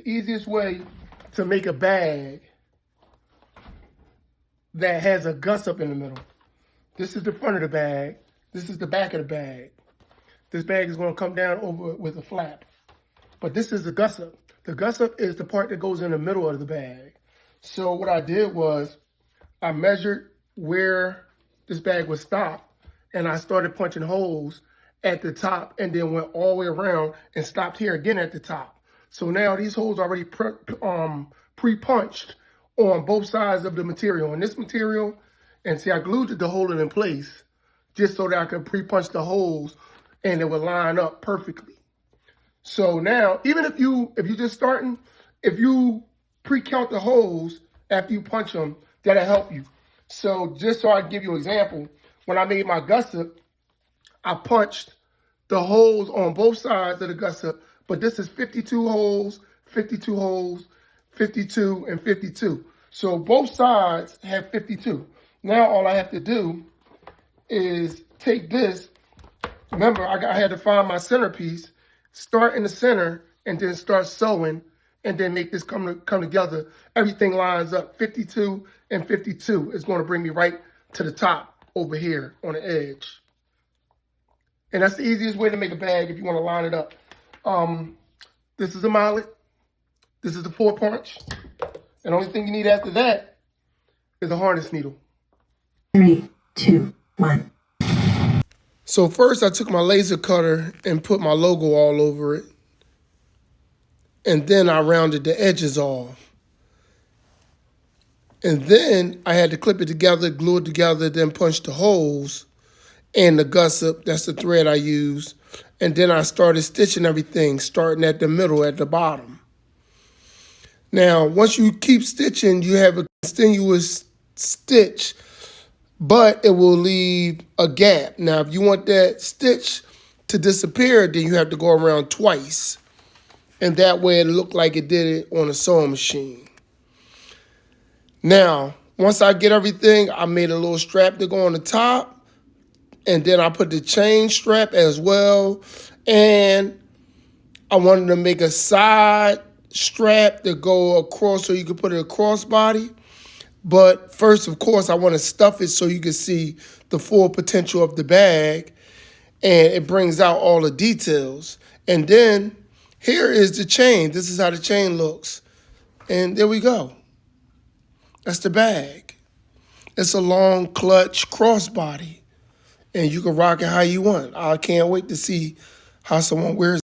The easiest way to make a bag that has a gusset in the middle. This is the front of the bag. This is the back of the bag. This bag is going to come down over with a flap. But this is the gusset. The gusset is the part that goes in the middle of the bag. So what I did was I measured where this bag would stop, and I started punching holes at the top and then went all the way around and stopped here again at the top. So now these holes are already pre-punched on both sides of the material. And this material, and see, I glued the hole in place just so that I could pre-punch the holes and it would line up perfectly. So now, even if you're just starting, if you pre-count the holes after you punch them, that'll help you. So just so I can give you an example, when I made my gusset, I punched the holes on both sides of the gusset, but this is 52 holes, 52 holes, 52, and 52. So both sides have 52. Now all I have to do is take this. Remember, I had to find my centerpiece, start in the center, and then start sewing, and then make this come together. Everything lines up. 52 and 52 is going to bring me right to the top over here on the edge. And that's the easiest way to make a bag if you want to line it up. This is a mallet. This is the 4-punch. And the only thing you need after that is a harness needle. 3, 2, 1. So first I took my laser cutter and put my logo all over it. And then I rounded the edges off. And then I had to clip it together, glue it together, then punch the holes and the gusset. That's the thread I use. And then I started stitching everything, starting at the middle, at the bottom. Now, once you keep stitching, you have a continuous stitch, but it will leave a gap. Now, if you want that stitch to disappear, then you have to go around twice. And that way it looked like it did it on a sewing machine. Now, once I get everything, I made a little strap to go on the top. And then I put the chain strap as well. And I wanted to make a side strap to go across so you could put it across body. But first, of course, I want to stuff it so you can see the full potential of the bag. And it brings out all the details. And then here is the chain. This is how the chain looks. And there we go. That's the bag. It's a long clutch crossbody. And you can rock it how you want. I can't wait to see how someone wears it.